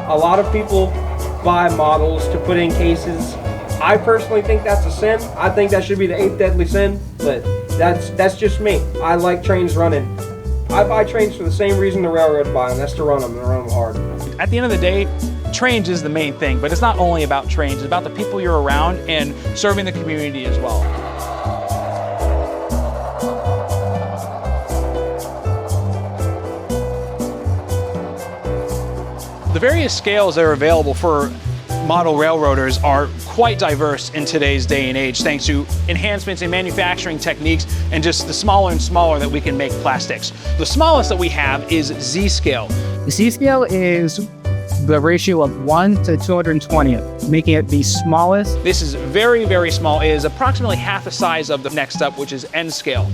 A lot of people buy models to put in cases. I personally think that's a sin. I think that should be the 8th deadly sin, but that's just me. I like trains running. I buy trains for the same reason the railroad buy them. That's to run them and run them hard. At the end of the day, trains is the main thing, but it's not only about trains. It's about the people you're around and serving the community as well. The various scales that are available for model railroaders are quite diverse in today's day and age, thanks to enhancements in manufacturing techniques and just the smaller and smaller that we can make plastics. The smallest that we have is Z scale. The Z scale is the ratio of 1 to 220, making it the smallest. This is very, very small. It is approximately half the size of the next up, which is N scale.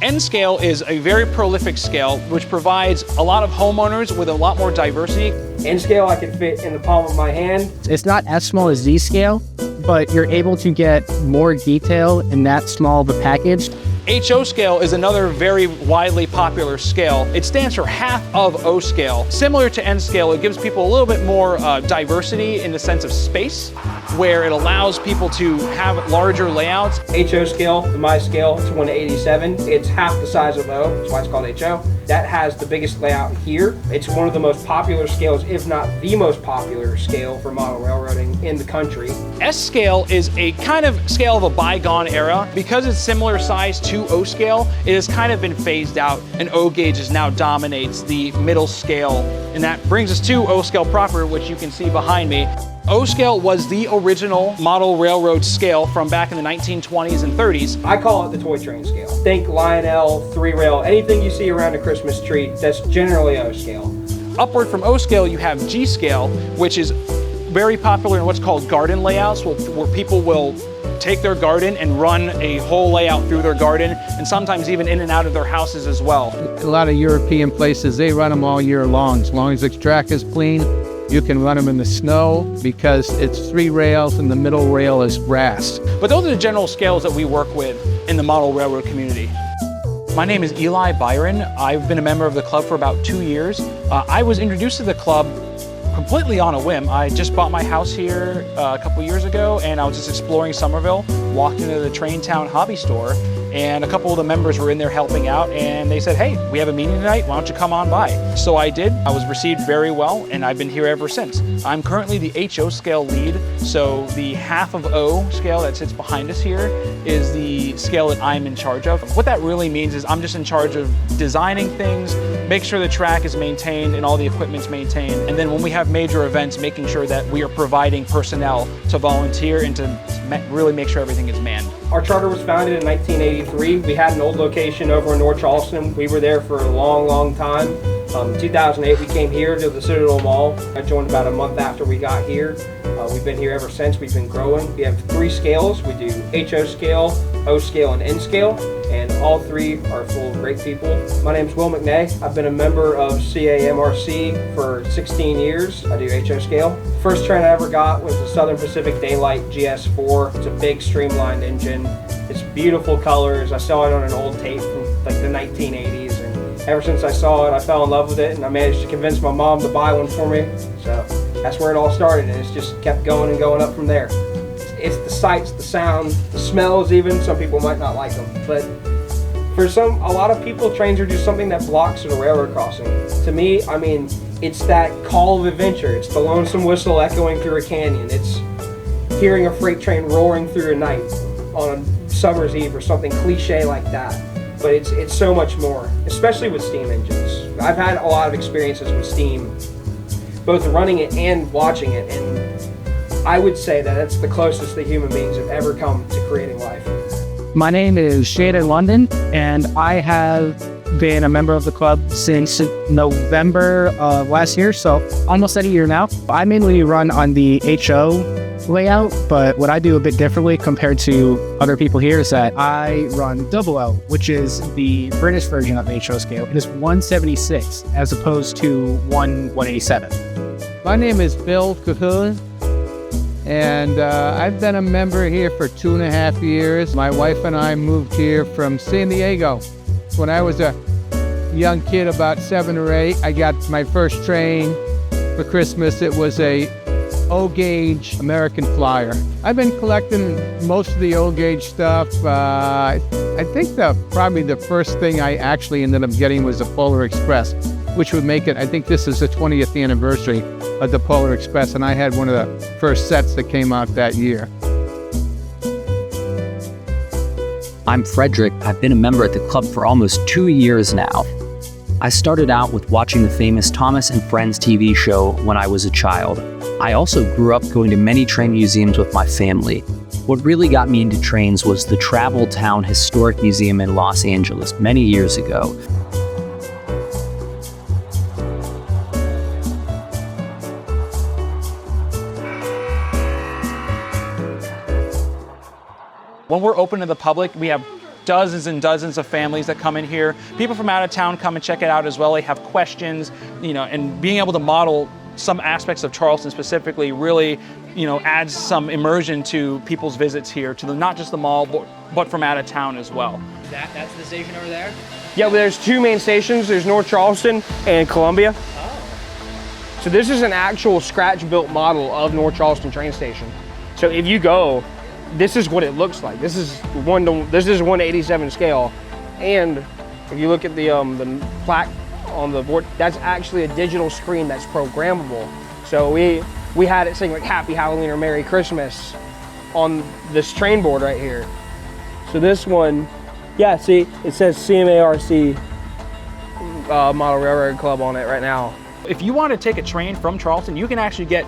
N scale is a very prolific scale, which provides a lot of homeowners with a lot more diversity. N scale I can fit in the palm of my hand. It's not as small as Z scale, but you're able to get more detail in that small of a package. HO scale is another very widely popular scale. It stands for half of O scale. Similar to N scale, it gives people a little bit more diversity in the sense of space, where it allows people to have larger layouts. HO scale, my scale, it's 1/87. It's half the size of O, that's why it's called HO. That has the biggest layout here. It's one of the most popular scales, if not the most popular scale for model railroading in the country. S scale is a kind of scale of a bygone era. Because it's similar size to O scale, it has kind of been phased out, and O gauges now dominates the middle scale. And that brings us to O scale proper, which you can see behind me. O scale was the original model railroad scale from back in the 1920s and 30s. I call it the toy train scale. Think Lionel, 3-rail, anything you see around a Christmas tree, that's generally O scale. Upward from O scale, you have G scale, which is very popular in what's called garden layouts, where people will take their garden and run a whole layout through their garden, and sometimes even in and out of their houses as well. A lot of European places, they run them all year long. As long as the track is clean, you can run them in the snow because it's 3 rails and the middle rail is brass. But those are the general scales that we work with in the model railroad community. My name is Eli Byron. I've been a member of the club for about 2 years. I was introduced to the club completely on a whim. I just bought my house here a couple years ago, and I was just exploring Somerville, walked into the Train Town hobby store, and a couple of the members were in there helping out, and they said, hey, we have a meeting tonight, why don't you come on by? So I did. I was received very well, and I've been here ever since. I'm currently the HO scale lead, so the half of O scale that sits behind us here is the scale that I'm in charge of. What that really means is I'm just in charge of designing things, make sure the track is maintained and all the equipment's maintained, and then when we have major events, making sure that we are providing personnel to volunteer and to really make sure everything is manned. Our charter was founded in 1983. We had an old location over in North Charleston. We were there for a long, long time. 2008, we came here to the Citadel Mall. I joined about a month after we got here. We've been here ever since. We've been growing. We have 3 scales. We do HO scale, O scale, and N scale, and all 3 are full of great people. My name's Will McNay. I've been a member of CAMRC for 16 years. I do HO scale. First train I ever got was the Southern Pacific Daylight GS4. It's a big streamlined engine. It's beautiful colors. I saw it on an old tape from like the 1980s, and ever since I saw it, I fell in love with it, and I managed to convince my mom to buy one for me. So that's where it all started, and it's just kept going and going up from there. It's the sights, the sound, the smells even. Some people might not like them, but for a lot of people, trains are just something that blocks at a railroad crossing. To me, I mean, it's that call of adventure. It's the lonesome whistle echoing through a canyon. It's hearing a freight train roaring through a night on a summer's eve or something cliche like that. But it's so much more, especially with steam engines. I've had a lot of experiences with steam, both running it and watching it, and I would say that it's the closest that human beings have ever come to creating life. My name is Shayden London, and I have been a member of the club since November of last year, so almost at a year now. I mainly run on the HO layout, but what I do a bit differently compared to other people here is that I run double O, which is the British version of the HO scale. It is 176 as opposed to 187. My name is Bill Cahoon, and I've been a member here for 2.5 years. My wife and I moved here from San Diego. When I was a young kid, about 7 or 8, I got my first train for Christmas. It was a O-gauge American Flyer. I've been collecting most of the O-gauge stuff. I think probably the first thing I actually ended up getting was the Polar Express, which would make it, I think this is the 20th anniversary of the Polar Express, and I had one of the first sets that came out that year. I'm Frederick. I've been a member at the club for almost 2 years now. I started out with watching the famous Thomas and Friends TV show when I was a child. I also grew up going to many train museums with my family. What really got me into trains was the Travel Town Historic Museum in Los Angeles many years ago. When we're open to the public, we have dozens and dozens of families that come in here. People from out of town come and check it out as well. They have questions, and being able to model some aspects of Charleston specifically really, adds some immersion to people's visits here, to not just the mall, but from out of town as well. That's the station over there? Yeah, well, there's two main stations. There's North Charleston and Columbia. Oh. So this is an actual scratch-built model of North Charleston train station. So if you go, this is what it looks like. This is 1/87 scale, and if you look at the plaque on the board, that's actually a digital screen that's programmable. So we had it saying like Happy Halloween or Merry Christmas on this train board right here. So this one, yeah, see, it says CMARC Model Railroad Club on it right now. If you want to take a train from Charleston, you can actually get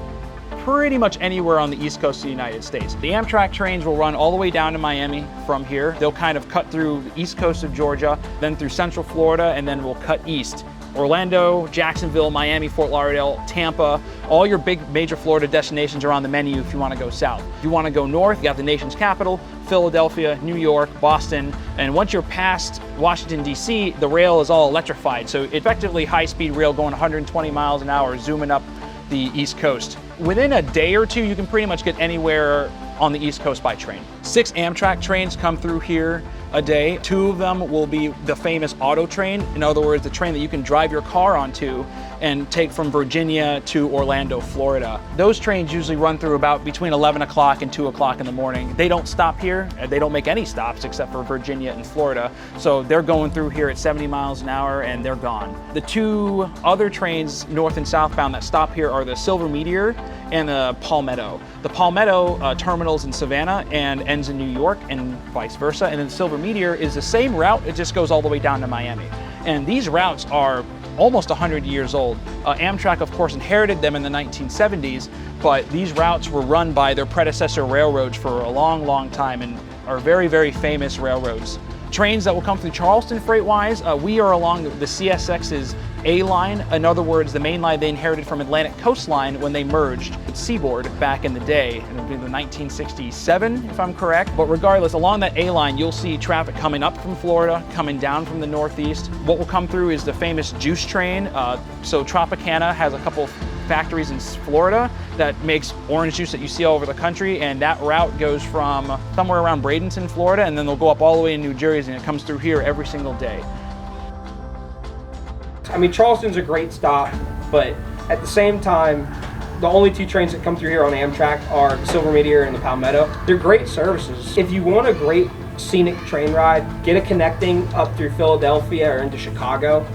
pretty much anywhere on the East Coast of the United States. The Amtrak trains will run all the way down to Miami from here. They'll kind of cut through the East Coast of Georgia, then through Central Florida, and then we'll cut east. Orlando, Jacksonville, Miami, Fort Lauderdale, Tampa, all your big major Florida destinations are on the menu if you want to go south. If you want to go north, you got the nation's capital, Philadelphia, New York, Boston, and once you're past Washington, D.C., the rail is all electrified. So effectively high-speed rail going 120 miles an hour, zooming up the East Coast. Within a day or two, you can pretty much get anywhere on the East Coast by train. 6 Amtrak trains come through here a day. 2 of them will be the famous auto train. In other words, the train that you can drive your car onto and take from Virginia to Orlando, Florida. Those trains usually run through about between 11 o'clock and 2 o'clock in the morning. They don't stop here. They don't make any stops except for Virginia and Florida. So they're going through here at 70 miles an hour and they're gone. The 2 other trains, north and southbound, that stop here are the Silver Meteor and the Palmetto. The Palmetto terminals in Savannah and ends in New York and vice versa. And then the Silver Meteor is the same route, it just goes all the way down to Miami. And these routes are almost 100 years old. Amtrak, of course, inherited them in the 1970s, but these routes were run by their predecessor railroads for a long, long time and are very, very famous railroads. Trains that will come through Charleston freight-wise, we are along the CSX's A line. In other words, the main line they inherited from Atlantic Coast Line when they merged with Seaboard back in the day, in 1967, if I'm correct. But regardless, along that A line, you'll see traffic coming up from Florida, coming down from the Northeast. What will come through is the famous juice train. So Tropicana has a couple factories in Florida that makes orange juice that you see all over the country, and that route goes from somewhere around Bradenton, Florida, and then they'll go up all the way in New Jersey, and it comes through here every single day. I mean, Charleston's a great stop, but at the same time, the only 2 trains that come through here on Amtrak are the Silver Meteor and the Palmetto. They're great services. If you want a great scenic train ride, get a connecting up through Philadelphia or into Chicago,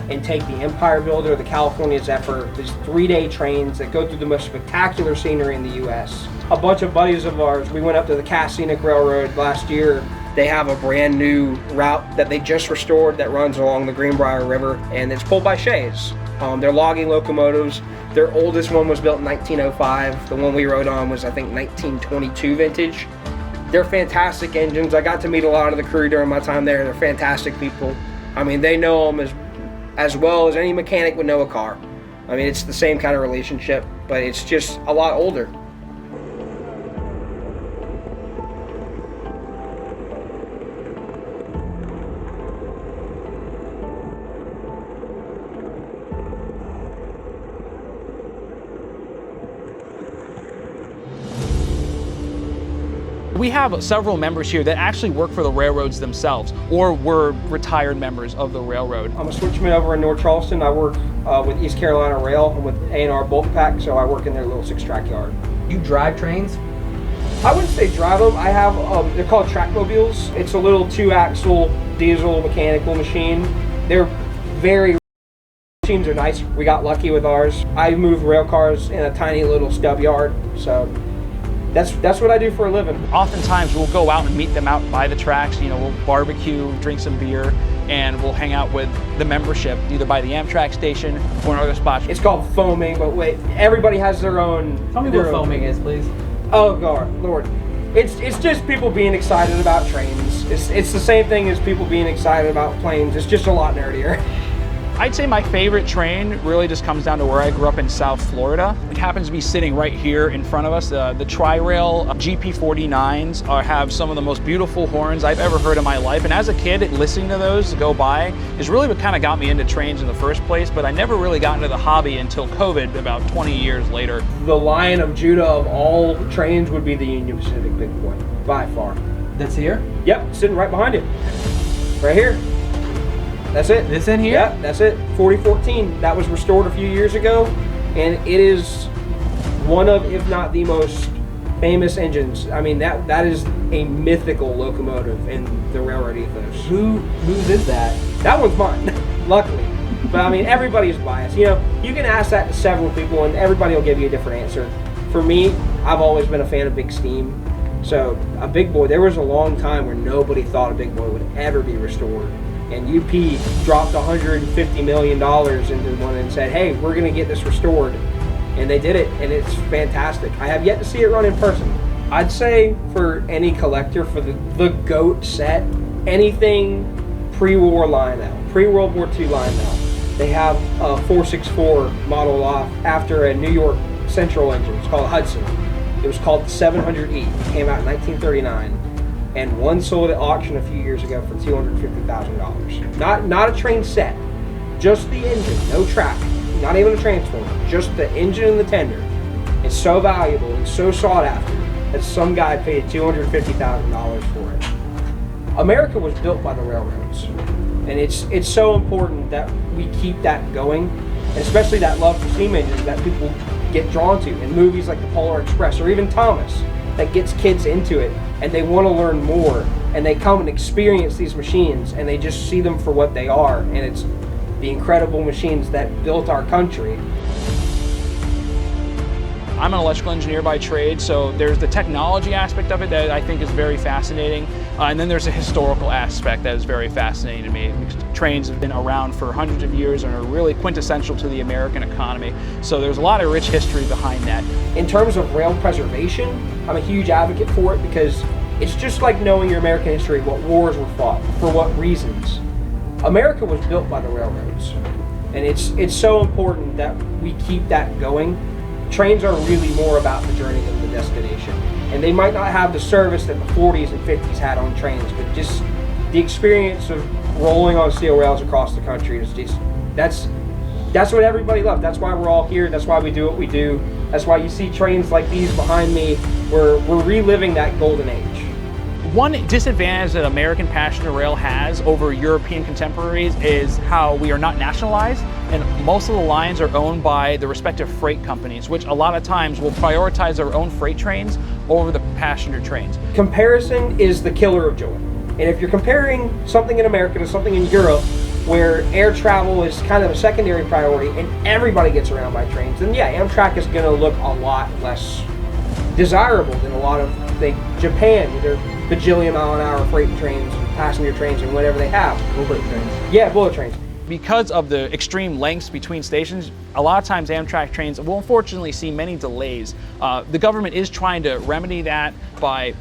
and take the Empire Builder or the California Zephyr. These 3-day trains that go through the most spectacular scenery in the U.S. A bunch of buddies of ours, we went up to the Cass Scenic Railroad last year. They have a brand new route that they just restored that runs along the Greenbrier River, and it's pulled by Shays. They're logging locomotives. Their oldest one was built in 1905. The one we rode on was, I think, 1922 vintage. They're fantastic engines. I got to meet a lot of the crew during my time there. They're fantastic people. I mean, they know them as well as any mechanic would know a car. I mean, it's the same kind of relationship, but it's just a lot older. We have several members here that actually work for the railroads themselves or were retired members of the railroad. I'm a switchman over in North Charleston. I work with East Carolina Rail. I'm with A&R Bulk Pack, so I work in their little 6-track yard. You drive trains? I wouldn't say drive them. I have, they're called trackmobiles. It's a little 2-axle diesel mechanical machine. They're very, machines are nice. We got lucky with ours. I move rail cars in a tiny little stub yard, so that's what I do for a living. Oftentimes we'll go out and meet them out by the tracks. You know, we'll barbecue, drink some beer, and we'll hang out with the membership, either by the Amtrak station or in other spots. It's called foaming, but wait, everybody has their own. Tell me what foaming is, please. Oh God, Lord. It's just people being excited about trains. It's the same thing as people being excited about planes. It's just a lot nerdier. I'd say my favorite train really just comes down to where I grew up in South Florida. It happens to be sitting right here in front of us. The Tri-Rail GP49s have some of the most beautiful horns I've ever heard in my life. And as a kid, listening to those go by is really what kind of got me into trains in the first place, but I never really got into the hobby until COVID about 20 years later. The Lion of Judah of all trains would be the Union Pacific Big Boy, by far. That's here? Yep, sitting right behind it. Right here. That's it. This in here? Yeah, that's it. 4014. That was restored a few years ago, and it is one of, if not the most famous engines. I mean, that is a mythical locomotive in the railroad ethos. Whose is that? That one's mine, luckily. But I mean, everybody's biased. You know, you can ask that to several people, and everybody will give you a different answer. For me, I've always been a fan of big steam. So a big boy, there was a long time where nobody thought a big boy would ever be restored. And UP dropped $150 million into one and said, hey, we're going to get this restored. And they did it, and it's fantastic. I have yet to see it run in person. I'd say for any collector, for the GOAT set, anything pre-war Lionel, pre-World War II Lionel. They have a 464 model off after a New York Central engine. It's called Hudson. It was called the 700E. It came out in 1939. And one sold at auction a few years ago for $250,000. Not a train set, just the engine, no track, not even a transformer, just the engine and the tender. It's so valuable and so sought after that some guy paid $250,000 for it. America was built by the railroads, and it's so important that we keep that going, and especially that love for steam engines that people get drawn to in movies like the Polar Express or even Thomas, that gets kids into it. And they want to learn more, and they come and experience these machines, and they just see them for what they are, and it's the incredible machines that built our country. I'm an electrical engineer by trade, so there's the technology aspect of it that I think is very fascinating, and then there's a historical aspect that is very fascinating to me. Trains have been around for hundreds of years and are really quintessential to the American economy, so there's a lot of rich history behind that. In terms of rail preservation, I'm a huge advocate for it because it's just like knowing your American history, what wars were fought, for what reasons. America was built by the railroads, and it's so important that we keep that going. Trains are really more about the journey than the destination. And they might not have the service that the 40s and 50s had on trains, but just the experience of rolling on steel rails across the country is just, that's what everybody loves. That's why we're all here. That's why we do what we do. That's why you see trains like these behind me. We're reliving that golden age. One disadvantage that American passenger rail has over European contemporaries is how we are not nationalized, and most of the lines are owned by the respective freight companies, which a lot of times will prioritize their own freight trains over the passenger trains. Comparison is the killer of joy. And if you're comparing something in America to something in Europe, where air travel is kind of a secondary priority and everybody gets around by trains, then yeah, Amtrak is going to look a lot less desirable than a lot of, say, Japan, with their bajillion mile an hour freight trains, passenger trains, and whatever they have. Bullet trains. Yeah, bullet trains. Because of the extreme lengths between stations, a lot of times Amtrak trains will unfortunately see many delays. The government is trying to remedy that by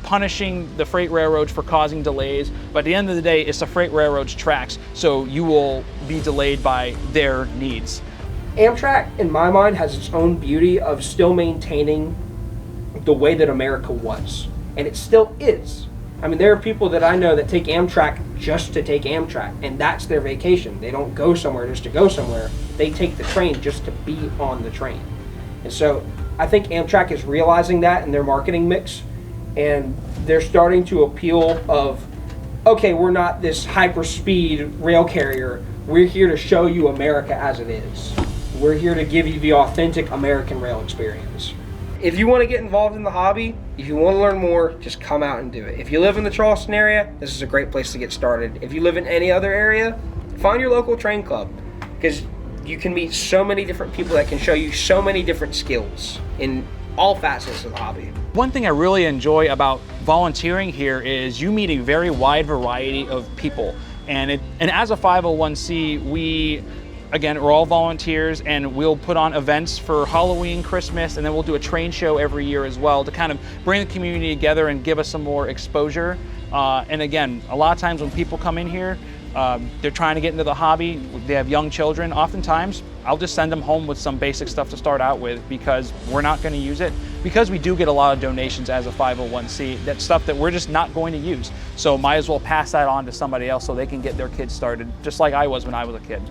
punishing the freight railroads for causing delays, but at the end of the day, it's the freight railroad's tracks, so you will be delayed by their needs. Amtrak, in my mind, has its own beauty of still maintaining the way that America was, and it still is. I mean, there are people that I know that take Amtrak just to take Amtrak, and that's their vacation. They don't go somewhere just to go somewhere. They take the train just to be on the train. And so I think Amtrak is realizing that in their marketing mix, and they're starting to appeal of, okay, we're not this hyper-speed rail carrier. We're here to show you America as it is. We're here to give you the authentic American rail experience. If you want to get involved in the hobby, if you want to learn more, just come out and do it. If you live in the Charleston area, this is a great place to get started. If you live in any other area, find your local train club, because you can meet so many different people that can show you so many different skills in all facets of the hobby. One thing I really enjoy about volunteering here is you meet a very wide variety of people. And as a 501c, we're all volunteers, and we'll put on events for Halloween, Christmas, and then we'll do a train show every year as well to kind of bring the community together and give us some more exposure. And again, a lot of times when people come in here, they're trying to get into the hobby, they have young children. Oftentimes, I'll just send them home with some basic stuff to start out with, because we're not going to use it. Because we do get a lot of donations as a 501c, that's stuff that we're just not going to use. So might as well pass that on to somebody else so they can get their kids started, just like I was when I was a kid.